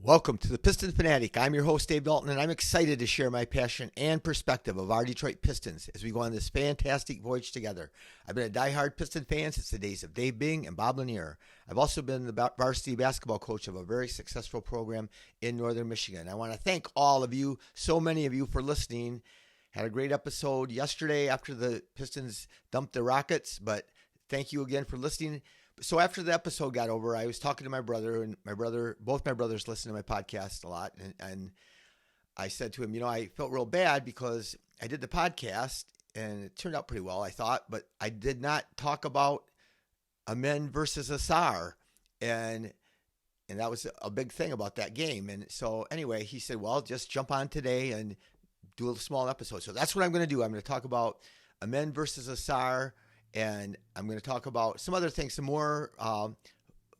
Welcome to the Piston Fanatic. I'm your host, Dave Dalton, and I'm excited to share my passion and perspective of our Detroit Pistons as we go on this fantastic voyage together. I've been a diehard Piston fan since the days of Dave Bing and Bob Lanier. I've also been the varsity basketball coach of a very successful program in northern Michigan. I want to thank all of you, so many of you, for listening. Had a great episode yesterday after the Pistons dumped the Rockets, but thank you again for listening. So after the episode got over, I was talking to my brother, and both my brothers listen to my podcast a lot. And I said to him, I felt real bad because I did the podcast and it turned out pretty well, I thought, but I did not talk about Amen versus Ausar. And that was a big thing about that game. And so anyway, he said, well, just jump on today and do a small episode. So that's what I'm going to do. I'm going to talk about Amen versus Ausar. And I'm going to talk about some other things, some more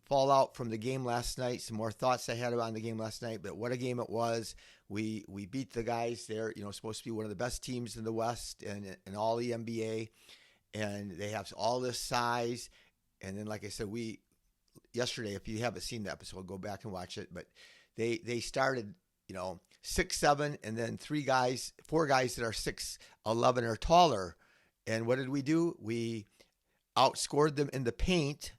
fallout from the game last night, some more thoughts I had about the game last night. But what a game it was. We beat the guys there, supposed to be one of the best teams in the West and all the NBA. And they have all this size. And then, like I said, yesterday, if you haven't seen the episode, go back and watch it. But they started, 6'7", and then four guys that are 6'11" or taller. And what did we do? We outscored them in the paint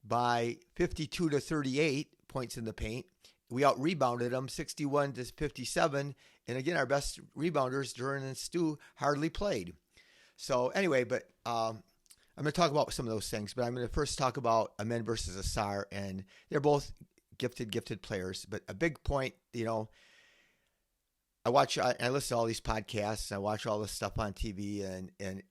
by 52-38 points in the paint. We out-rebounded them 61-57. And again, our best rebounders, Duran and Stu, hardly played. So anyway, but I'm going to talk about some of those things. But I'm going to first talk about Amen versus Ausar. And they're both gifted players. But a big point, I listen to all these podcasts. I watch all this stuff on TV. And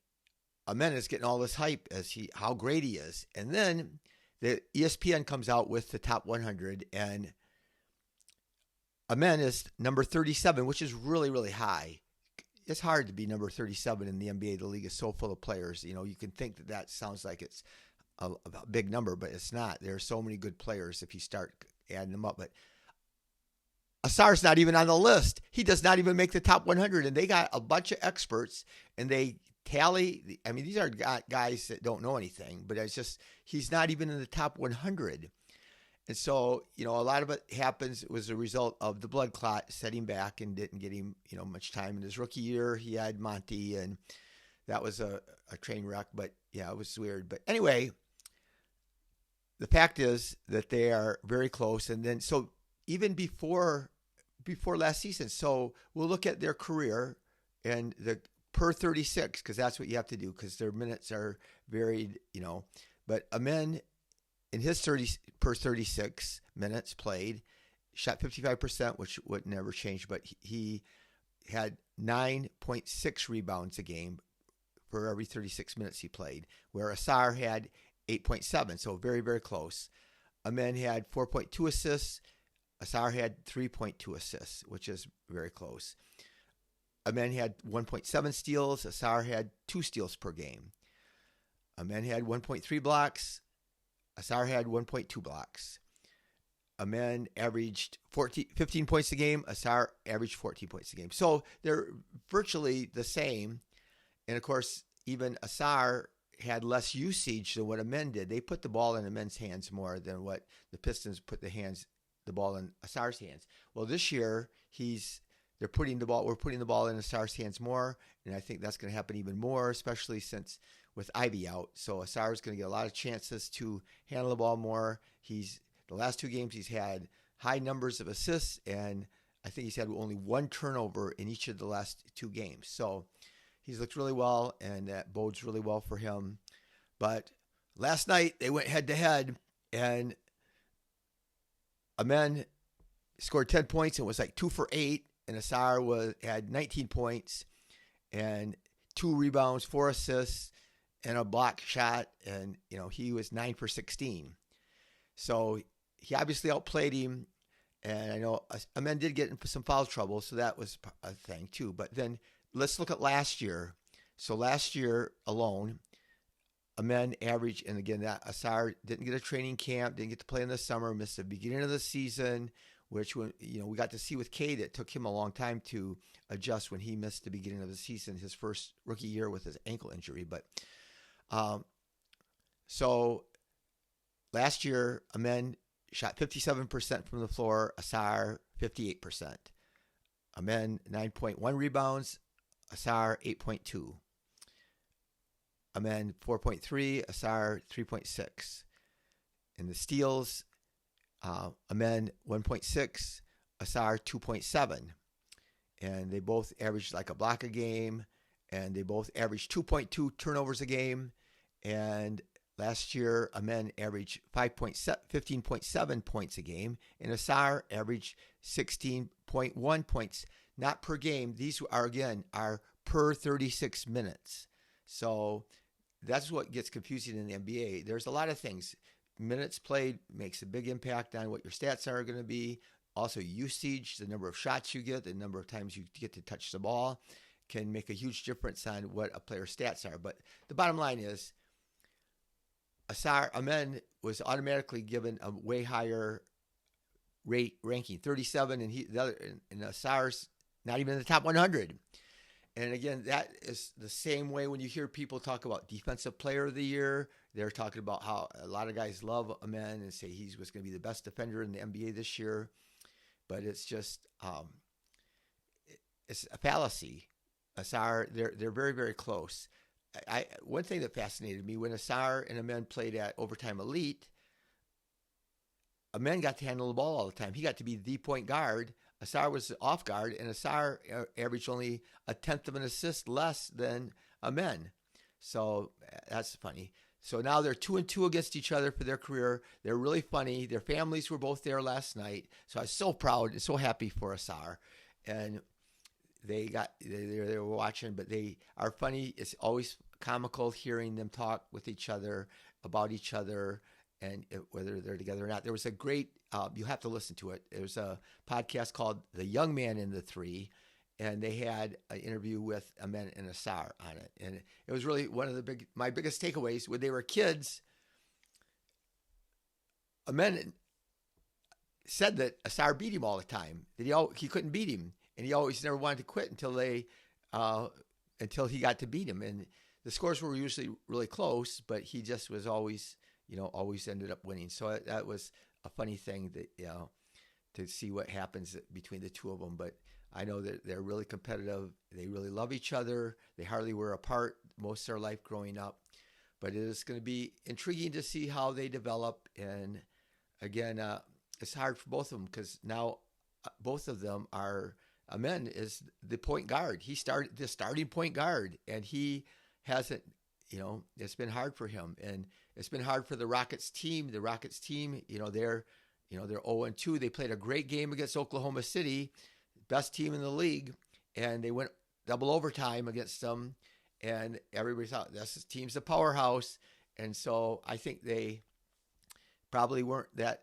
Amen is getting all this hype as how great he is. And then the ESPN comes out with the top 100, and Amen is number 37, which is really, really high. It's hard to be number 37 in the NBA. The league is so full of players. You can think that sounds like it's a big number, but it's not. There are so many good players if you start adding them up. But Asar's not even on the list. He does not even make the top 100, and they got a bunch of experts, and they tally. I mean, these are guys that don't know anything, but it's just he's not even in the top 100. And so, a lot of it was a result of the blood clot setting back and didn't get him, much time. In his rookie year, he had Monty, and that was a train wreck. But, yeah, it was weird. But anyway, the fact is that they are very close. And then, so even before last season, so we'll look at their career and the per 36, because that's what you have to do, because their minutes are varied, But Amen, in his 36 minutes played, shot 55%, which would never change, but he had 9.6 rebounds a game for every 36 minutes he played, where Ausar had 8.7, so very, very close. Amen had 4.2 assists. Ausar had 3.2 assists, which is very close. Amen had 1.7 steals. Ausar had 2 steals per game. Amen had 1.3 blocks. Ausar had 1.2 blocks. Amen averaged 15 points a game. Ausar averaged 14 points a game. So they're virtually the same. And, of course, even Ausar had less usage than what Amen did. They put the ball in Amen's hands more than what the Pistons put the ball in Asar's hands. Well, this year, we're putting the ball in Ausar's hands more, and I think that's going to happen even more, especially since with Ivy out. So Ausar is going to get a lot of chances to handle the ball more. The last 2 games he's had high numbers of assists, and I think he's had only 1 turnover in each of the last 2 games. So he's looked really well, and that bodes really well for him. But last night they went head to head, and Amen scored 10 points and was like 2 for 8. And Ausar had 19 points and 2 rebounds, 4 assists, and a block shot. And, he was 9 for 16. So he obviously outplayed him. And I know Amen did get into some foul trouble, so that was a thing too. But then let's look at last year. So last year alone, Amen averaged, and again, that Ausar didn't get a training camp, didn't get to play in the summer, missed the beginning of the season, which we got to see with Cade. It took him a long time to adjust when he missed the beginning of the season, his first rookie year with his ankle injury. But so last year, Amen shot 57% from the floor. Ausar 58%. Amen 9.1 rebounds. Ausar 8.2. Amen 4.3. Ausar 3.6. In the steals, Amen 1.6. Ausar 2.7. And they both averaged like a block a game. And they both averaged 2.2 turnovers a game. And last year, Amen averaged 15.7 points a game. And Ausar averaged 16.1 points, not per game. These are, again, are per 36 minutes. So that's what gets confusing in the NBA. There's a lot of things. Minutes played makes a big impact on what your stats are going to be. Also, usage, the number of shots you get, the number of times you get to touch the ball can make a huge difference on what a player's stats are. But the bottom line is, Amen was automatically given a way higher ranking, 37, and Ausar's not even in the top 100. And again, that is the same way when you hear people talk about Defensive Player of the Year. They're talking about how a lot of guys love Amen and say he was going to be the best defender in the NBA this year. But it's just, it's a fallacy. Ausar, they're very, very close. One thing that fascinated me, when Ausar and Amen played at Overtime Elite, Amen got to handle the ball all the time. He got to be the point guard. Ausar was off guard, and Ausar averaged only a tenth of an assist less than Amen. So that's funny. So now they're 2-2 against each other for their career. They're really funny. Their families were both there last night. So I was so proud and so happy for Ausar. And they were watching, but they are funny. It's always comical hearing them talk with each other about each other and whether they're together or not. There was a great, you have to listen to it. There was a podcast called The Young Man in the Three, and they had an interview with Amen and Ausar on it. And it was really one of my biggest takeaways. When they were kids, Amen said that Ausar beat him all the time, that he couldn't beat him. And he always never wanted to quit until he got to beat him. And the scores were usually really close, but he just was always ended up winning. So that was a funny thing that, to see what happens between the two of them. But I know that they're really competitive. They really love each other. They hardly were apart most of their life growing up. But it is going to be intriguing to see how they develop. And again, it's hard for both of them because now both of them are. Amen is the point guard. He started the starting point guard, and he hasn't. It's been hard for him, and it's been hard for the Rockets team. The Rockets team, they're 0-2. They played a great game against Oklahoma City, best team in the league, and they went double overtime against them. And everybody thought this team's a powerhouse, and so I think they probably weren't that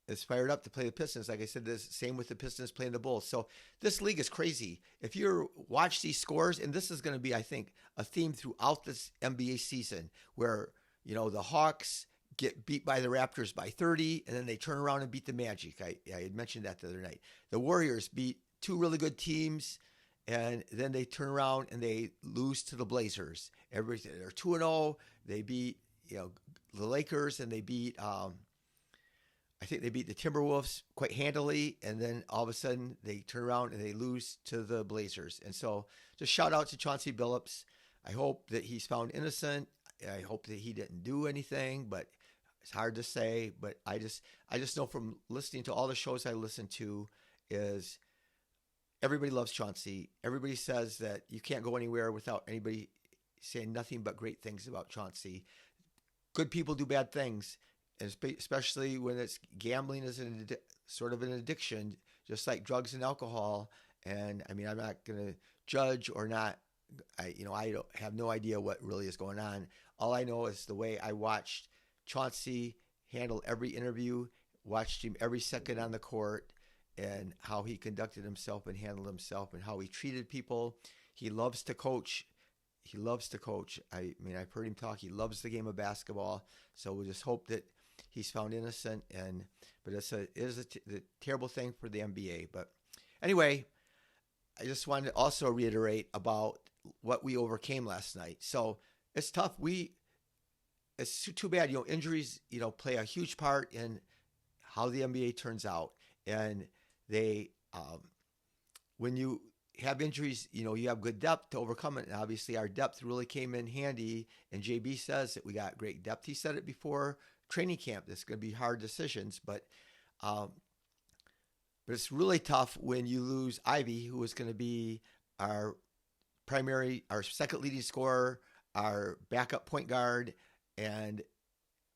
is fired up to play the Pistons. Like I said, the same with the Pistons playing the Bulls. So this league is crazy. If you watch these scores, and this is going to be, I think, a theme throughout this NBA season, where the Hawks get beat by the Raptors by 30, and then they turn around and beat the Magic. I had mentioned that the other night. The Warriors beat two really good teams, and then they turn around and they lose to the Blazers. They're 2-0. They beat the Lakers, and they beat. I think they beat the Timberwolves quite handily, and then all of a sudden they turn around and they lose to the Blazers. And so just shout out to Chauncey Billups. I hope that he's found innocent. I hope that he didn't do anything, but it's hard to say. But I just know from listening to all the shows I listen to is everybody loves Chauncey. Everybody says that you can't go anywhere without anybody saying nothing but great things about Chauncey. Good people do bad things. Especially when it's gambling is sort of an addiction, just like drugs and alcohol. And I mean, I'm not going to judge or not. I don't have no idea what really is going on. All I know is the way I watched Chauncey handle every interview, watched him every second on the court, and how he conducted himself and handled himself and how he treated people. He loves to coach. I mean, I've heard him talk. He loves the game of basketball. So we'll just hope that he's found innocent, but it is a terrible thing for the NBA. But anyway, I just wanted to also reiterate about what we overcame last night. So it's tough. It's too bad. Injuries, play a huge part in how the NBA turns out. And they, when you have injuries, you have good depth to overcome it. And obviously our depth really came in handy. And JB says that we got great depth. He said it before training camp. This is going to be hard decisions, but it's really tough when you lose Ivy, who is going to be our second leading scorer, our backup point guard, and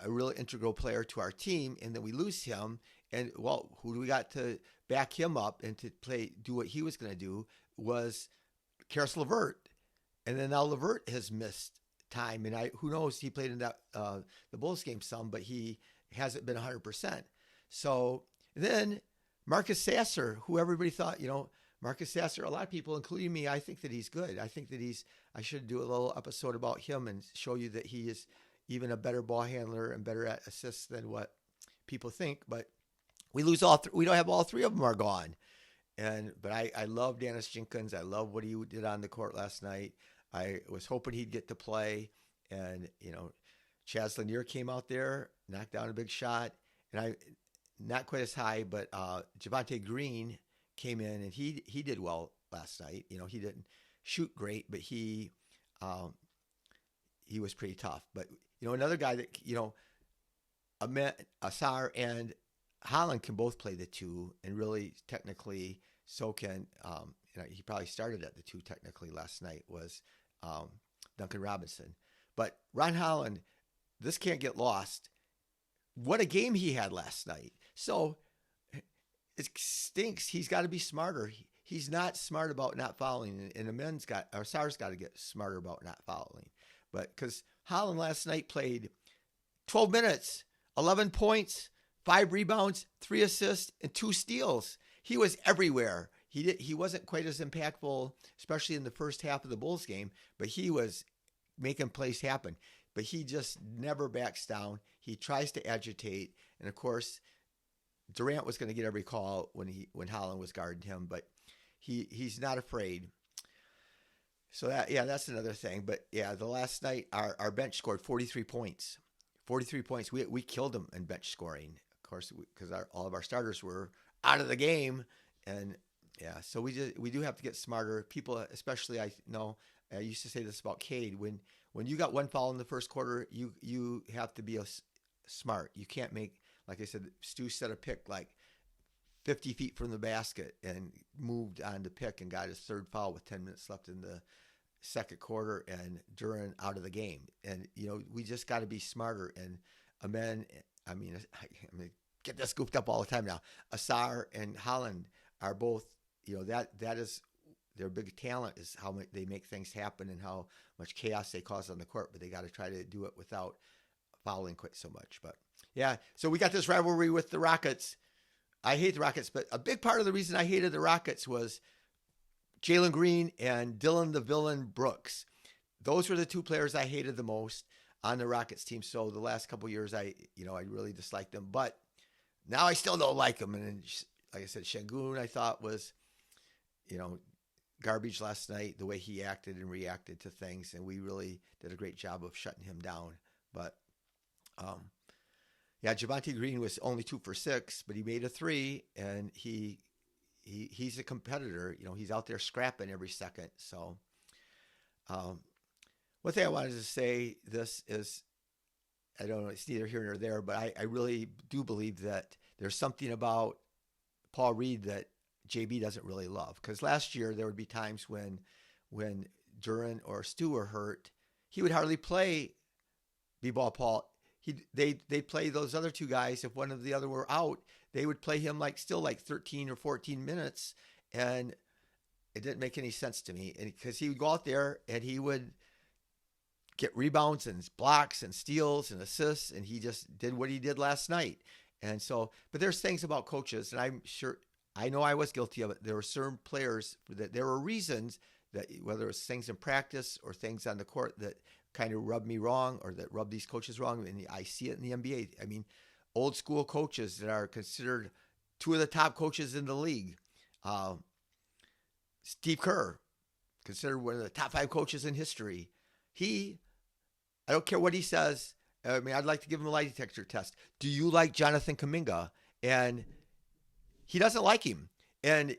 a really integral player to our team. And then we lose him. And, well, who do we got to back him up and to do what he was going to do was Karis LeVert. And then now LeVert has missed time. And who knows, he played in that the Bulls game some, but he hasn't been 100%. So then Marcus Sasser, who everybody thought, Marcus Sasser, a lot of people, including me, I think that he's good. I think that I should do a little episode about him and show you that he is even a better ball handler and better at assists than what people think. But we lose we don't have all three of them are gone. But I love Dennis Jenkins. I love what he did on the court last night. I was hoping he'd get to play. And, Chaz Lanier came out there, knocked down a big shot. And not quite as high, but Javonte Green came in and he did well last night. He didn't shoot great, but he was pretty tough. But, another guy that, Ausar and Holland can both play the two, and really technically so can, he probably started at the two technically last night, was Duncan Robinson. But Ron Holland, this can't get lost. What a game he had last night. So it stinks. He's got to be smarter. He's not smart about not fouling, and Ausar's got to get smarter about not fouling. But because Holland last night played 12 minutes, 11 points, 5 rebounds, 3 assists, and 2 steals. He was everywhere. He wasn't quite as impactful, especially in the first half of the Bulls game, but he was making plays happen. But he just never backs down. He tries to agitate, and of course, Durant was going to get every call when Holland was guarding him, but he's not afraid. So that's another thing. But the last night our bench scored 43 points. 43 points. We killed them in bench scoring, of course, because all of our starters were out of the game, and so we do have to get smarter. People, especially, I know I used to say this about Cade. When you got one foul in the first quarter, you have to be smart. You can't make, like I said, Stu set a pick like 50 feet from the basket and moved on to pick and got his third foul with 10 minutes left in the second quarter, and Duran out of the game. And, we just got to be smarter. And Amen, I mean, get this goofed up all the time now. Ausar and Holland are both, that is their big talent, is how they make things happen and how much chaos they cause on the court, but they got to try to do it without fouling quite so much. But so we got this rivalry with the Rockets. I hate the Rockets, but a big part of the reason I hated the Rockets was Jalen Green and Dylan the Villain Brooks. Those were the two players I hated the most on the Rockets team. So the last couple of years, I really disliked them, but now I still don't like them. And like I said, Şengün I thought was, garbage last night, the way he acted and reacted to things. And we really did a great job of shutting him down. But, Javonte Green was only 2 for 6, but he made a 3, and he's a competitor. He's out there scrapping every second. So, one thing I wanted to say, this is, I don't know, it's neither here nor there, but I really do believe that there's something about Paul Reed that JB doesn't really love. Because last year there would be times when Duran or Stu were hurt, he would hardly play B-Ball Paul. They'd play those other two guys. If one of the other were out, they would play him like 13 or 14 minutes. And it didn't make any sense to me. And because he would go out there and he would get rebounds and blocks and steals and assists, and he just did what he did last night. And so, but there's things about coaches, and I'm sure, I know I was guilty of it. There were certain players that there were reasons that, whether it's things in practice or things on the court, that kind of rubbed me wrong, or that rubbed these coaches wrong. And I see it in the NBA. I mean, old school coaches that are considered 2 of the top coaches in the league. Steve Kerr, considered one of the top 5 coaches in history. I don't care what he says. I mean, I'd like to give him a lie detector test. Do you like Jonathan Kuminga? and he doesn't like him. And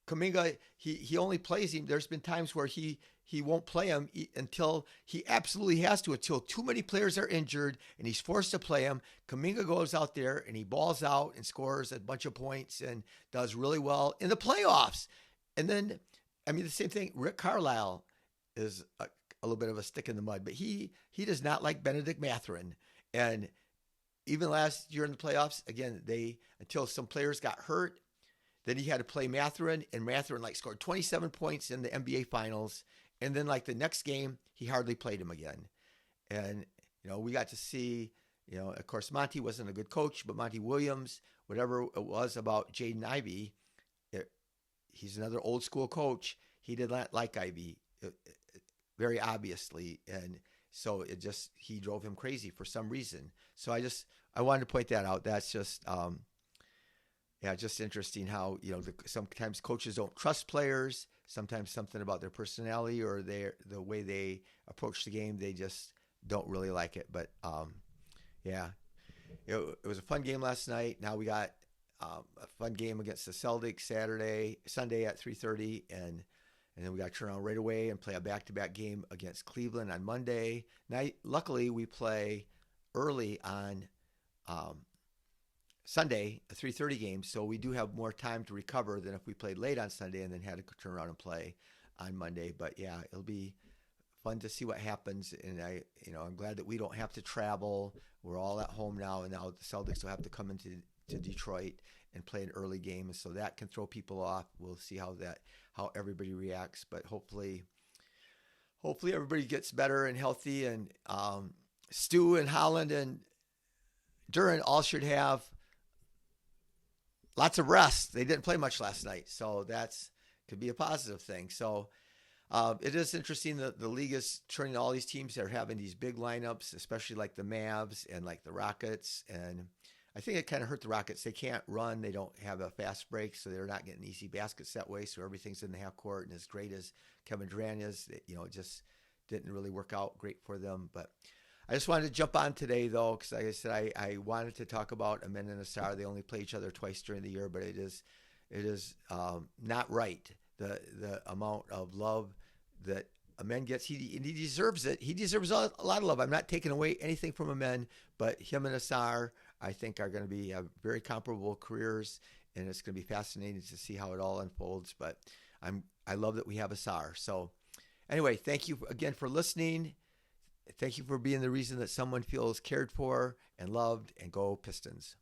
Kuminga, he only plays him. There's been times where he won't play him until he absolutely has to, until too many players are injured and he's forced to play him. Kuminga goes out there and he balls out and scores a bunch of points and does really well in the playoffs. And then, I mean, the same thing, Rick Carlisle is a little bit of a stick in the mud, but he does not like Benedict Mathurin. And even last year in the playoffs, again, until some players got hurt, then he had to play Mathurin, and Mathurin scored 27 points in the NBA Finals. And then the next game, he hardly played him again. And, we got to see, of course, Monty wasn't a good coach, but Monty Williams, whatever it was about Jaden Ivey, he's another old school coach. He did not like Ivey, very obviously. And so he drove him crazy for some reason. So I wanted to point that out. That's just, just interesting how, sometimes coaches don't trust players. Sometimes something about their personality or the way they approach the game, they just don't really like it. But, it was a fun game last night. Now we got a fun game against the Celtics Sunday at 3:30, and then we got to turn around right away and play a back-to-back game against Cleveland on Monday night. Luckily, we play early on Sunday, a 3:30 game, so we do have more time to recover than if we played late on Sunday and then had to turn around and play on Monday. But yeah, it'll be fun to see what happens. And I'm glad that we don't have to travel. We're all at home now, and now the Celtics will have to come into Detroit and play an early game, and so that can throw people off. We'll see how everybody reacts, but hopefully everybody gets better and healthy. And Stu and Holland and Duran all should have lots of rest. They didn't play much last night, so that's could be a positive thing. So it is interesting that the league is turning all these teams that are having these big lineups, especially like the Mavs and like the Rockets. And I think it kind of hurt the Rockets. They can't run. They don't have a fast break, so they're not getting easy baskets that way. So everything's in the half court. And as great as Kevin Durant is, it just didn't really work out great for them. But I just wanted to jump on today, though, because like I said, I wanted to talk about Amen and Ausar. They only play each other twice during the year, but it is not right. The amount of love that Amen gets, he deserves it. He deserves a lot of love. I'm not taking away anything from Amen, but him and Ausar, I think, are going to be very comparable careers, and it's going to be fascinating to see how it all unfolds. But I love that we have Ausar. So anyway, thank you again for listening. Thank you for being the reason that someone feels cared for and loved, and go Pistons.